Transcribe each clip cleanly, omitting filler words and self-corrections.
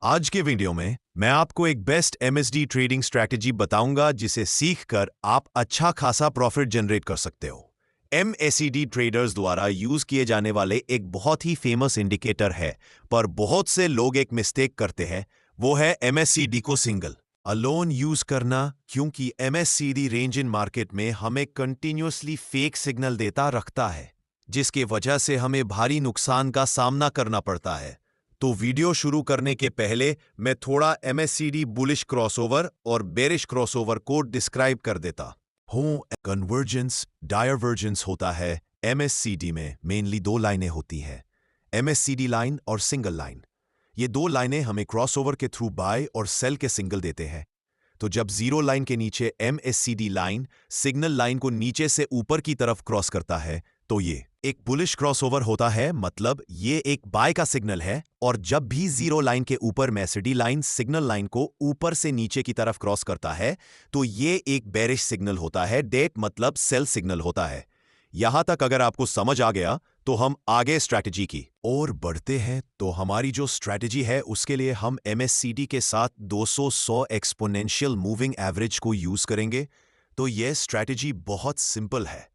आज के वीडियो में मैं आपको एक बेस्ट एमएसडी ट्रेडिंग स्ट्रैटेजी बताऊंगा जिसे सीखकर आप अच्छा खासा प्रॉफिट जनरेट कर सकते हो। एमएसीडी ट्रेडर्स द्वारा यूज किए जाने वाले एक बहुत ही फेमस इंडिकेटर है, पर बहुत से लोग एक मिस्टेक करते हैं, वो है एमएससीडी को सिंगल अलोन यूज करना, क्योंकि एमएससीडी रेंज इन मार्केट में हमें कंटिन्यूअसली फेक सिग्नल देता रखता है, जिसके वजह से हमें भारी नुकसान का सामना करना पड़ता है। तो वीडियो शुरू करने के पहले मैं थोड़ा एमएससीडी बुलिश क्रॉसओवर और बेरिश क्रॉसओवर को डिस्क्राइब कर देता हूं। कन्वर्जेंस डायवर्जेंस होता है। एमएससीडी में मेनली दो लाइनें होती हैं, एमएससीडी लाइन और सिंगल लाइन। ये दो लाइनें हमें क्रॉसओवर के थ्रू बाय और सेल के सिग्नल देते हैं। तो जब जीरो लाइन के नीचे एमएससीडी लाइन सिग्नल लाइन को नीचे से ऊपर की तरफ क्रॉस करता है तो ये एक बुलिश क्रॉसओवर होता है, मतलब ये एक बाय का सिग्नल है। और जब भी जीरो लाइन के ऊपर एमएससीडी लाइन सिग्नल लाइन को ऊपर से नीचे की तरफ क्रॉस करता है तो ये एक बेरिश सिग्नल होता है। डेट मतलब सेल सिग्नल होता है। यहां तक अगर आपको समझ आ गया तो हम आगे स्ट्रैटेजी की और बढ़ते हैं। तो हमारी जो स्ट्रैटेजी है उसके लिए हम एमएससीडी के साथ 200 एक्सपोनेंशियल मूविंग एवरेज को यूज करेंगे। तो यह स्ट्रैटेजी बहुत सिंपल है।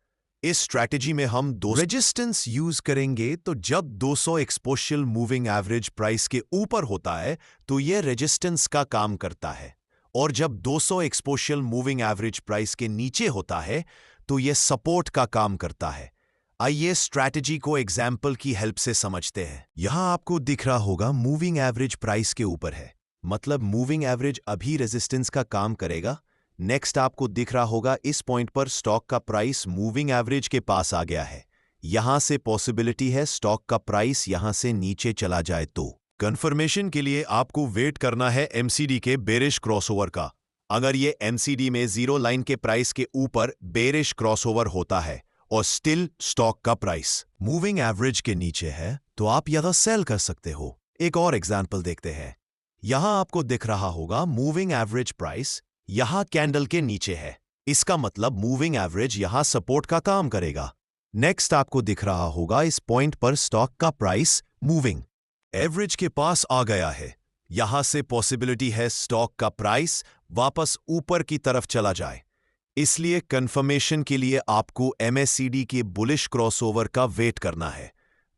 इस स्ट्रैटेजी में हम दो रेजिस्टेंस यूज करेंगे। तो जब 200 एक्सपोनेंशियल मूविंग एवरेज प्राइस के ऊपर होता है तो यह रेजिस्टेंस का काम करता है, और जब 200 एक्सपोनेंशियल मूविंग एवरेज प्राइस के नीचे होता है तो यह सपोर्ट का काम करता है। आइए स्ट्रैटेजी को एग्जाम्पल की हेल्प से समझते हैं। यहां आपको दिख रहा होगा मूविंग एवरेज प्राइस के ऊपर है, मतलब मूविंग एवरेज अभी रेजिस्टेंस का काम करेगा। नेक्स्ट आपको दिख रहा होगा इस पॉइंट पर स्टॉक का प्राइस मूविंग एवरेज के पास आ गया है। यहां से पॉसिबिलिटी है स्टॉक का प्राइस यहां से नीचे चला जाए। तो कंफर्मेशन के लिए आपको वेट करना है एमसीडी के बेरिश क्रॉसओवर का। अगर ये एमसीडी में जीरो लाइन के प्राइस के ऊपर बेरिश क्रॉसओवर होता है और स्टिल स्टॉक का प्राइस मूविंग एवरेज के नीचे है तो आप यहां सेल कर सकते हो। एक और एग्जांपल देखते हैं। यहां आपको दिख रहा होगा मूविंग एवरेज प्राइस यहां कैंडल के नीचे है, इसका मतलब मूविंग एवरेज यहां सपोर्ट का काम करेगा। नेक्स्ट आपको दिख रहा होगा इस पॉइंट पर स्टॉक का प्राइस मूविंग एवरेज के पास आ गया है। यहां से पॉसिबिलिटी है स्टॉक का प्राइस वापस ऊपर की तरफ चला जाए। इसलिए कंफर्मेशन के लिए आपको एमएससीडी के बुलिश क्रॉसओवर का वेट करना है।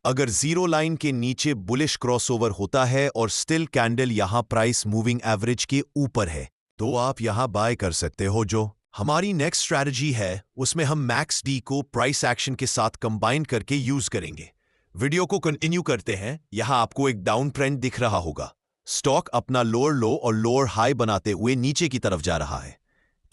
अगर जीरो लाइन के नीचे बुलिश क्रॉसओवर होता है और स्टिल कैंडल यहां प्राइस मूविंग एवरेज के ऊपर है तो आप यहां बाय कर सकते हो। जो हमारी नेक्स्ट स्ट्रैटेजी है उसमें हम मैक्स डी को प्राइस एक्शन के साथ कंबाइन करके यूज करेंगे। वीडियो को कंटिन्यू करते हैं। यहां आपको एक डाउन ट्रेंड दिख रहा होगा। स्टॉक अपना लोअर लो और लोअर हाई बनाते हुए नीचे की तरफ जा रहा है।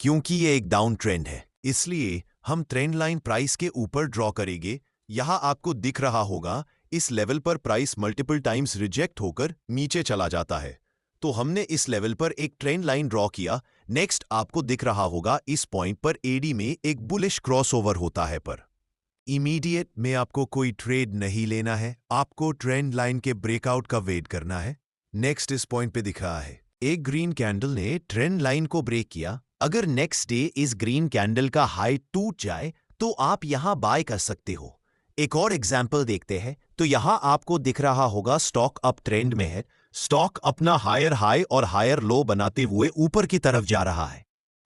क्योंकि ये एक डाउन ट्रेंड है इसलिए हम ट्रेंड लाइन प्राइस के ऊपर ड्रॉ करेंगे। यहां आपको दिख रहा होगा इस लेवल पर प्राइस मल्टीपल टाइम्स रिजेक्ट होकर नीचे चला जाता है, तो हमने इस लेवल पर एक ट्रेंड लाइन ड्रॉ किया। नेक्स्ट आपको दिख रहा होगा इस पॉइंट पर एडी में एक बुलिश क्रॉसओवर होता है, पर इमीडिएट में आपको कोई ट्रेड नहीं लेना है। आपको ट्रेंड लाइन के ब्रेकआउट का वेट करना है। नेक्स्ट इस पॉइंट पे दिख रहा है एक ग्रीन कैंडल ने ट्रेंड लाइन को ब्रेक किया। अगर नेक्स्ट डे इस ग्रीन कैंडल का हाई टूट जाए तो आप यहां बाय कर सकते हो। एक और एग्जांपल देखते हैं। तो यहां आपको दिख रहा होगा स्टॉक अप ट्रेंड में है। स्टॉक अपना हायर हाई और हायर लो बनाते हुए ऊपर की तरफ जा रहा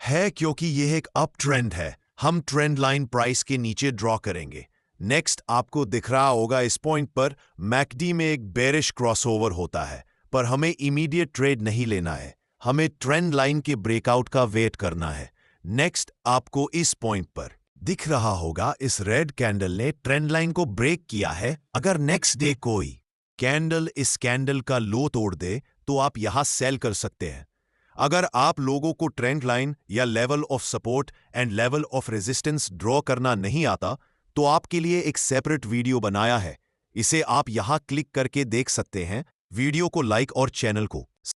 है क्योंकि यह एक अप ट्रेंड है। हम ट्रेंड लाइन प्राइस के नीचे ड्रॉ करेंगे। नेक्स्ट आपको दिख रहा होगा इस पॉइंट पर मैकडी में एक बेरिश क्रॉसओवर होता है, पर हमें इमीडिएट ट्रेड नहीं लेना है। हमें ट्रेंड लाइन के ब्रेकआउट का वेट करना है। नेक्स्ट आपको इस पॉइंट पर दिख रहा होगा इस रेड कैंडल ने ट्रेंड लाइन को ब्रेक किया है। अगर नेक्स्ट डे कोई कैंडल इस कैंडल का लो तोड़ दे तो आप यहां सेल कर सकते हैं। अगर आप लोगों को ट्रेंड लाइन या level of support and level of resistance draw करना नहीं आता तो आपके लिए एक सेपरेट वीडियो बनाया है, इसे आप यहां क्लिक करके देख सकते हैं। वीडियो को लाइक और चैनल को